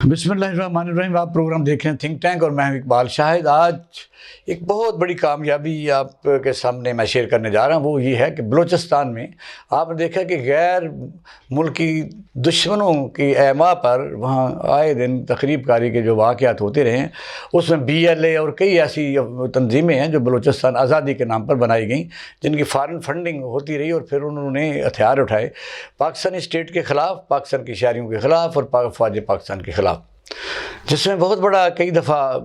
बिस्मिल्लाहिर्रहमानिर्रहीम। आप प्रोग्राम देख रहे हैं थिंक टैंक और मैं हूं इकबाल शाहिद। आज एक बहुत बड़ी कामयाबी आपके सामने मैं शेयर करने जा रहा हूं। वो ये है कि बलूचिस्तान में आपने देखा कि गैर मुल्की दुश्मनों की एमा पर वहाँ आए दिन तखरीबकारी के जो वाक़यात होते रहे हैं, उसमें BLA और कई ऐसी तंजीमें हैं जो बलूचिस्तान आज़ादी के नाम पर बनाई गई, जिनकी फ़ॉरेन फंडिंग होती रही और फिर उन्होंने हथियार उठाए पाकिस्तानी स्टेट के ख़िलाफ़, पाकिस्तान की शहरियों के ख़िलाफ़ और फ़ौज पाकिस्तान के ख़िलाफ़, जिसमें बहुत बड़ा कई दफ़ा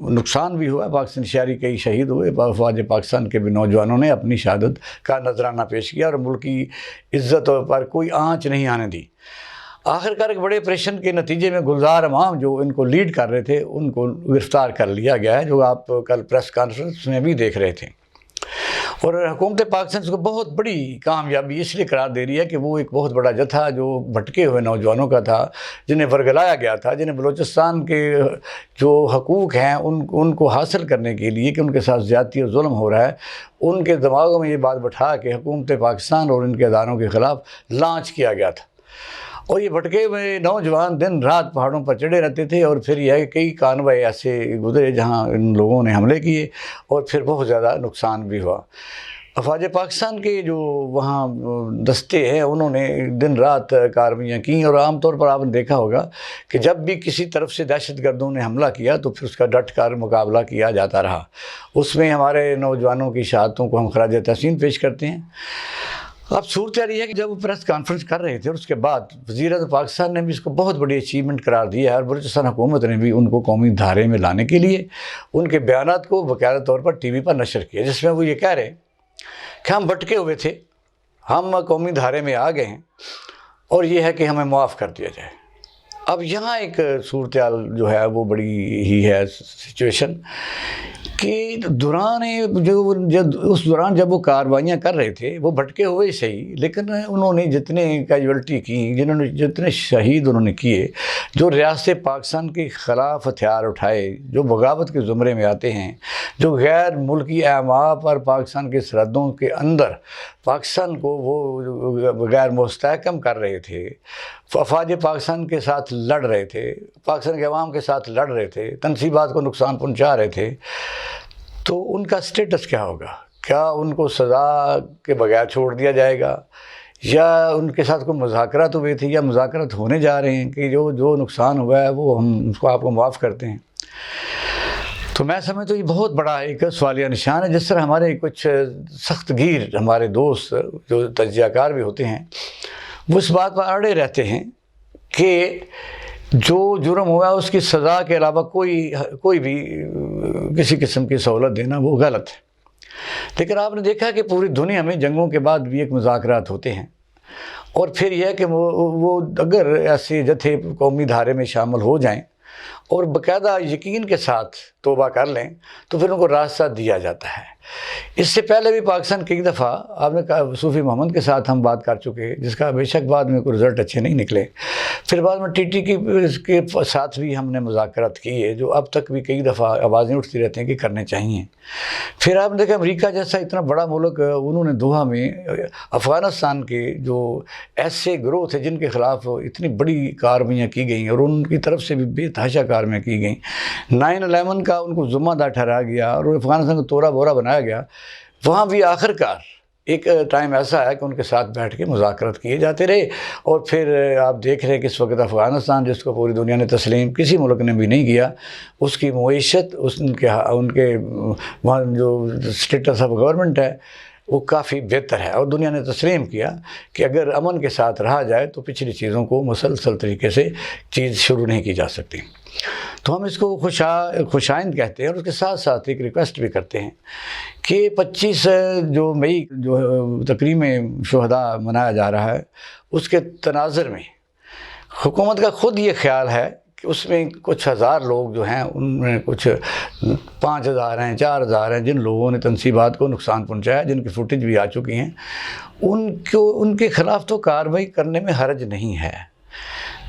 नुकसान भी हुआ। पाकिस्तानी शहरी कई शहीद हुए। फ़ौज पाकिस्तान के भी नौजवानों ने अपनी शहादत का नजराना पेश किया और मुल्क की इज़्ज़त पर कोई आँच नहीं आने दी। आखिरकार एक बड़े ऑपरेशन के नतीजे में गुलजार इमाम जो इनको लीड कर रहे थे, उनको गिरफ़्तार कर लिया गया है, जो आप कल प्रेस कॉन्फ्रेंस में भी देख रहे थे। और हुकूमत पाकिस्तान को बहुत बड़ी कामयाबी इसलिए करार दे रही है कि वो एक बहुत बड़ा जत्था जो भटके हुए नौजवानों का था, जिन्हें वर्गलाया गया था, जिन्हें बलूचिस्तान के जो हकूक़ हैं उनको हासिल करने के लिए कि उनके साथ ज़्यादती और जुल्म हो रहा है, उनके दिमागों में ये बात बैठा के हुकूमत पाकिस्तान और इनके अदारों के ख़िलाफ़ लॉन्च किया गया था। और ये भटके हुए नौजवान दिन रात पहाड़ों पर चढ़े रहते थे और फिर यह कई कानवाई ऐसे गुजरे जहाँ इन लोगों ने हमले किए और फिर बहुत ज़्यादा नुकसान भी हुआ। फ़ौज पाकिस्तान के जो वहाँ दस्ते हैं, उन्होंने दिन रात कार्रवाइयाँ की और आम तौर पर आपने देखा होगा कि जब भी किसी तरफ से दहशतगर्दों ने हमला किया तो फिर उसका डट कर मुकाबला किया जाता रहा। उसमें हमारे नौजवानों की शहादतों को हम खराज तहसीन पेश करते हैं। अब सूरत यह है कि जब वो प्रेस कॉन्फ्रेंस कर रहे थे और उसके बाद वज़ीर-ए-आज़म पाकिस्तान ने भी इसको बहुत बड़ी अचीवमेंट करार दिया है और बलूचिस्तान हुकूमत ने भी उनको कौमी धारे में लाने के लिए उनके बयानात को बाकायदा तौर पर TV पर नशर किया, जिसमें वो ये कह रहे कि हम भटके हुए थे, हम कौमी धारे में आ गए हैं और ये है कि हमें माफ़ कर दिया जाए। अब यहाँ एक सूरत-ए-हाल जो है वो बड़ी ही है सिचुएशन कि उस दौरान जब वो कार्रवाइयाँ कर रहे थे, वो भटके हुए सही, लेकिन उन्होंने जितने कैजुअल्टी की, जितने शहीद उन्होंने किए, जो रियासत पाकिस्तान के ख़िलाफ़ हथियार उठाए, जो बगावत के ज़ुमरे में आते हैं, जो गैर मुल्की एमा पर पाकिस्तान की सरहदों के अंदर पाकिस्तान को वो गैर मुस्तहकम कर रहे थे, फ़ौज पाकिस्तान के साथ लड़ रहे थे, पाकिस्तान के अवाम के साथ लड़ रहे थे, तनसीबात को नुकसान पहुँचा रहे थे, तो उनका स्टेटस क्या होगा? क्या उनको सज़ा के बगैर छोड़ दिया जाएगा या उनके साथ कोई मुज़ाकरात हुए थे या मुज़ाकरात होने जा रहे हैं कि जो नुकसान हुआ है वो हम उसको आपको माफ़ करते हैं? तो मैं समझता हूँ ये बहुत बड़ा एक सवालिया निशान है। जिस तरह हमारे कुछ सख्तगीर हमारे दोस्त जो तज्ज़ियाकार भी होते हैं, वो इस बात पर अड़े रहते हैं कि जो जुर्म हुआ उसकी सज़ा के अलावा कोई भी किसी किस्म की सहूलत देना वो गलत है। लेकिन आपने देखा कि पूरी दुनिया में जंगों के बाद भी एक मुज़ाकरात होते हैं और फिर यह कि वो अगर ऐसे जत्थे कौमी धारे में शामिल हो जाएं और बाकायदा यकीन के साथ तौबा कर लें तो फिर उनको रास्ता दिया जाता है। इससे पहले भी पाकिस्तान कई दफ़ा आपने कहा सूफ़ी मोहम्मद के साथ हम बात कर चुके, जिसका बेशक बाद में कोई रिज़ल्ट अच्छे नहीं निकले। फिर बाद में TT के साथ भी हमने मुज़ाकरात की है, जो अब तक भी कई दफ़ा आवाज़ें उठती रहती हैं कि करने चाहिए। फिर आपने देखा अमेरिका जैसा इतना बड़ा मुल्क, उन्होंने दोहा में अफ़गानिस्तान के जो ऐसे ग्रोह थे जिनके ख़िलाफ़ इतनी बड़ी कार्रवाइयाँ की गई और उनकी तरफ से भी बेतहाशा कार्रवाइयाँ की गई। 9/11 का उनको ज़िम्मेदार ठहराया गया और अफ़गानिस्तान को तोड़ा बोरा बनाया गया। वहाँ भी आखिरकार एक टाइम ऐसा है कि उनके साथ बैठ के मुज़ाकरात किए जाते रहे और फिर आप देख रहे हैं कि इस वक्त अफ़गानिस्तान, जिसको पूरी दुनिया ने तस्लीम किसी मुल्क ने भी नहीं किया, उसकी मईशत उनके वहाँ जो स्टेटस ऑफ गवर्नमेंट है वो काफ़ी बेहतर है और दुनिया ने तस्लीम किया कि अगर अमन के साथ रहा जाए तो पिछली चीज़ों को मुसलसल तरीके से चीज़ शुरू नहीं की जा सकती। तो हम इसको खुशाइंद कहते हैं और उसके साथ साथ एक रिक्वेस्ट भी करते हैं कि 25 जो मई जो तकरीम शुहदा मनाया जा रहा है, उसके तनाज़ुर में हुकूमत का ख़ुद ये ख्याल है कि उसमें कुछ हज़ार लोग जो हैं, उनमें कुछ 5,000 हैं, 4,000 हैं, जिन लोगों ने तनसीबात को नुकसान पहुँचाया, जिनकी फुटेज भी आ चुकी हैं, उनके ख़िलाफ़ तो कार्रवाई करने में हर्ज नहीं है।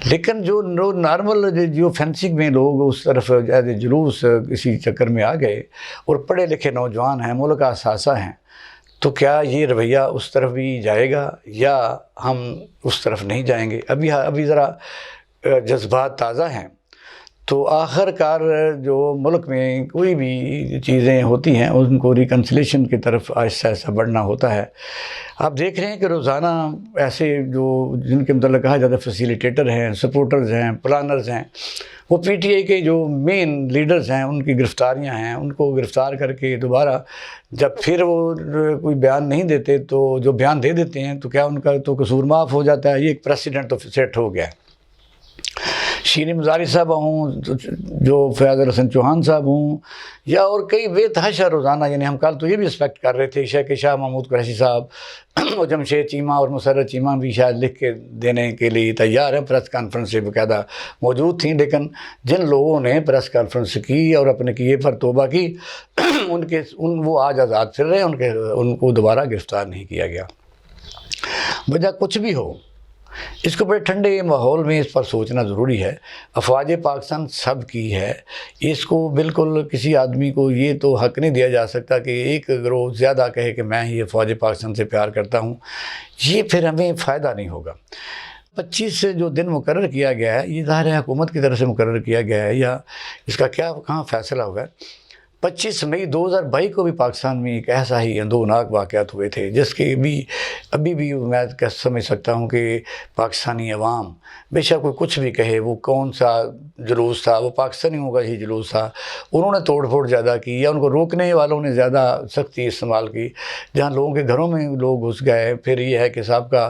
लेकिन जो नॉर्मल जो फेंसिंग में लोग उस तरफ जुलूस किसी चक्कर में आ गए और पढ़े लिखे नौजवान हैं, मुल्क का असासा हैं, तो क्या ये रवैया उस तरफ भी जाएगा या हम उस तरफ नहीं जाएंगे? अभी ज़रा जज्बात ताज़ा हैं تو آخر کار جو ملک میں کوئی بھی چیزیں ہوتی ہیں ان کو ریکنسلیشن کی طرف آہستہ آہستہ بڑھنا ہوتا ہے۔ آپ دیکھ رہے ہیں کہ روزانہ ایسے جو جن کے متعلق کہا جاتا ہے فیسیلیٹیٹر ہیں، سپورٹرز ہیں، پلانرز ہیں، وہ پی ٹی آئی کے جو مین لیڈرز ہیں ان کی گرفتاریاں ہیں، ان کو گرفتار کر کے دوبارہ جب پھر وہ کوئی بیان نہیں دیتے تو جو بیان دے دیتے ہیں تو کیا ان کا تو قصور معاف ہو جاتا ہے۔ یہ ایک پریسیڈنٹ تو سیٹ ہو گیا ہے۔ شیریں مزاری صاحب ہوں، جو فیاض الحسن چوہان صاحب ہوں، یا اور کئی بے تحاشا روزانہ، یعنی ہم کل تو یہ بھی ایکسپیکٹ کر رہے تھے شاہ محمود قریشی صاحب اور جمشید چیمہ اور مسرت چیمہ بھی شاید لکھ کے دینے کے لیے تیار ہیں، پریس کانفرنس سے باقاعدہ موجود تھیں، لیکن جن لوگوں نے پریس کانفرنس کی اور اپنے کیے پر توبہ کی وہ آج آزاد پھر رہے ہیں، ان کو دوبارہ گرفتار نہیں کیا گیا۔ وجہ کچھ بھی ہو، اس کو بڑے ٹھنڈے ماحول میں اس پر سوچنا ضروری ہے۔ افواج پاکستان سب کی ہے، اس کو بالکل کسی آدمی کو یہ تو حق نہیں دیا جا سکتا کہ ایک گروہ زیادہ کہے کہ میں ہی افواج پاکستان سے پیار کرتا ہوں، یہ پھر ہمیں فائدہ نہیں ہوگا۔ 25 سے جو دن مقرر کیا گیا ہے، یہ ظاہر حکومت کی طرف سے مقرر کیا گیا ہے یا اس کا کہاں فیصلہ ہوگا۔ 25 مئی 2022 کو بھی پاکستان میں ایک ایسا ہی اندوناک واقعات ہوئے تھے جس کے ابھی بھی میں سمجھ سکتا ہوں کہ پاکستانی عوام بے شک کوئی کچھ بھی کہے، وہ کون سا جلوس تھا، وہ پاکستانیوں کا ہی جلوس تھا، انہوں نے توڑ پھوڑ زیادہ کی یا ان کو روکنے والوں نے زیادہ سختی استعمال کی، جہاں لوگوں کے گھروں میں لوگ گھس گئے۔ پھر یہ ہے کہ صاحب کا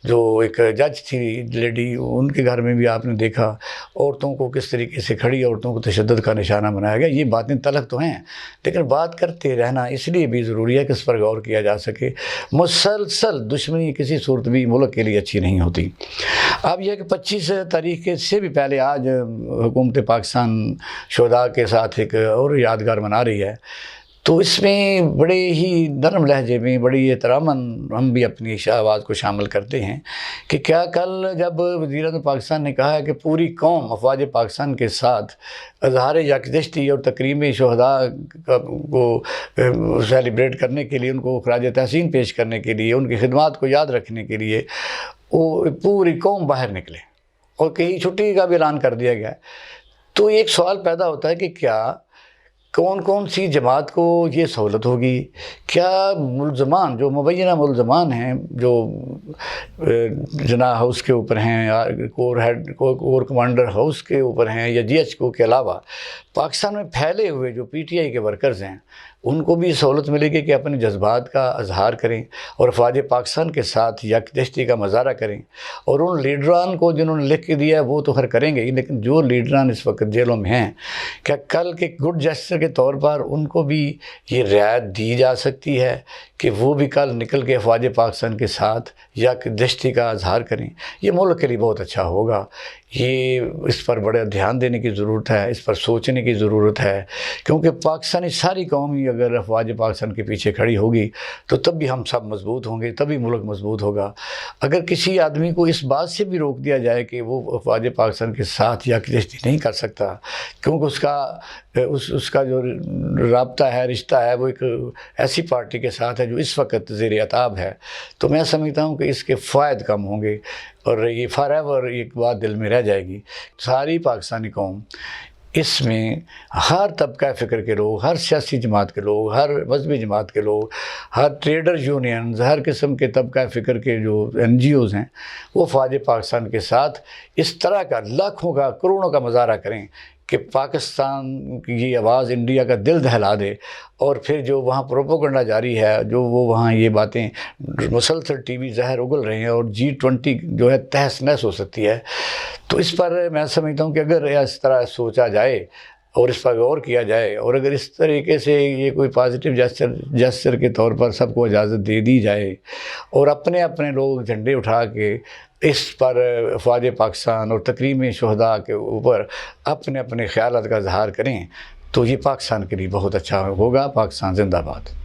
جو ایک جج تھی لیڈی، ان کے گھر میں بھی آپ نے دیکھا عورتوں کو کس طریقے سے کھڑی عورتوں کو تشدد کا نشانہ بنایا گیا۔ یہ باتیں تلخ تو ہیں لیکن بات کرتے رہنا اس لیے بھی ضروری ہے کہ اس پر غور کیا جا سکے۔ مسلسل دشمنی کسی صورت بھی ملک کے لیے اچھی نہیں ہوتی۔ اب یہ کہ 25 تاریخ سے بھی پہلے آج حکومت پاکستان شہداء کے ساتھ ایک اور یادگار منا رہی ہے، تو اس میں بڑے ہی نرم لہجے میں بڑی احتراماً ہم بھی اپنی آواز کو شامل کرتے ہیں کہ کیا کل جب وزیر اعظم پاکستان نے کہا ہے کہ پوری قوم افواج پاکستان کے ساتھ اظہار یکجہتی اور تکریم شہداء کو سیلیبریٹ کرنے کے لیے، ان کو خراج تحسین پیش کرنے کے لیے، ان کی خدمات کو یاد رکھنے کے لیے وہ پوری قوم باہر نکلے اور کہیں چھٹی کا بھی اعلان کر دیا گیا ہے، تو ایک سوال پیدا ہوتا ہے کہ کیا کون سی جماعت کو یہ سہولت ہوگی؟ کیا ملزمان جو مبینہ ملزمان ہیں، جو جناح ہاؤس کے اوپر ہیں یا کور کمانڈر ہاؤس کے اوپر ہیں یا جی ایچ کو کے علاوہ پاکستان میں پھیلے ہوئے جو پی ٹی آئی کے ورکرز ہیں، ان کو بھی سہولت ملے گی کہ اپنے جذبات کا اظہار کریں اور افواج پاکستان کے ساتھ یکجہتی کا مظاہرہ کریں؟ اور ان لیڈران کو جنہوں نے لکھ کے دیا ہے وہ تو خیر کریں گے ہی، لیکن جو لیڈران اس وقت جیلوں میں ہیں، کیا کل کے گڈ جسٹر کے طور پر ان کو بھی یہ رعایت دی جا سکتی ہے کہ وہ بھی کل نکل کے افواج پاکستان کے ساتھ یکجہتی کا اظہار کریں؟ یہ ملک کے لیے بہت اچھا ہوگا۔ یہ اس پر بڑے دھیان دینے کی ضرورت ہے، اس پر سوچنے کی ضرورت ہے، کیونکہ پاکستانی ساری قوم ہی اگر افواج پاکستان کے پیچھے کھڑی ہوگی تو تب بھی ہم سب مضبوط ہوں گے، تبھی ملک مضبوط ہوگا۔ اگر کسی آدمی کو اس بات سے بھی روک دیا جائے کہ وہ افواج پاکستان کے ساتھ یکجہتی نہیں کر سکتا کیونکہ اس کا جو رابطہ ہے، رشتہ ہے، وہ ایک ایسی پارٹی کے ساتھ ہے جو اس وقت زیر عتاب ہے، تو میں سمجھتا ہوں کہ اس کے فوائد کم ہوں گے اور یہ فار ایور ایک بات دل میں رہ جائے گی۔ ساری پاکستانی قوم اس میں ہر طبقہ فکر کے لوگ، ہر سیاسی جماعت کے لوگ، ہر مذہبی جماعت کے لوگ، ہر ٹریڈر یونینز، ہر قسم کے طبقہ فکر کے جو این جی اوز ہیں، وہ افواج پاکستان کے ساتھ اس طرح کا لاکھوں کا کروڑوں کا مظاہرہ کریں کہ پاکستان کی یہ آواز انڈیا کا دل دہلا دے، اور پھر جو وہاں پروپیگنڈا جاری ہے، جو وہ وہاں یہ باتیں مسلسل ٹی وی زہر اگل رہے ہیں اور G20 جو ہے تہس نہس ہو سکتی ہے، تو اس پر میں سمجھتا ہوں کہ اگر اس طرح سوچا جائے اور اس پر غور کیا جائے اور اگر اس طریقے سے یہ کوئی پازیٹیو جسچر کے طور پر سب کو اجازت دے دی جائے اور اپنے لوگ جھنڈے اٹھا کے اس پر افواج پاکستان اور تکریم شہداء کے اوپر اپنے خیالات کا اظہار کریں تو یہ پاکستان کے لیے بہت اچھا ہوگا۔ پاکستان زندہ باد۔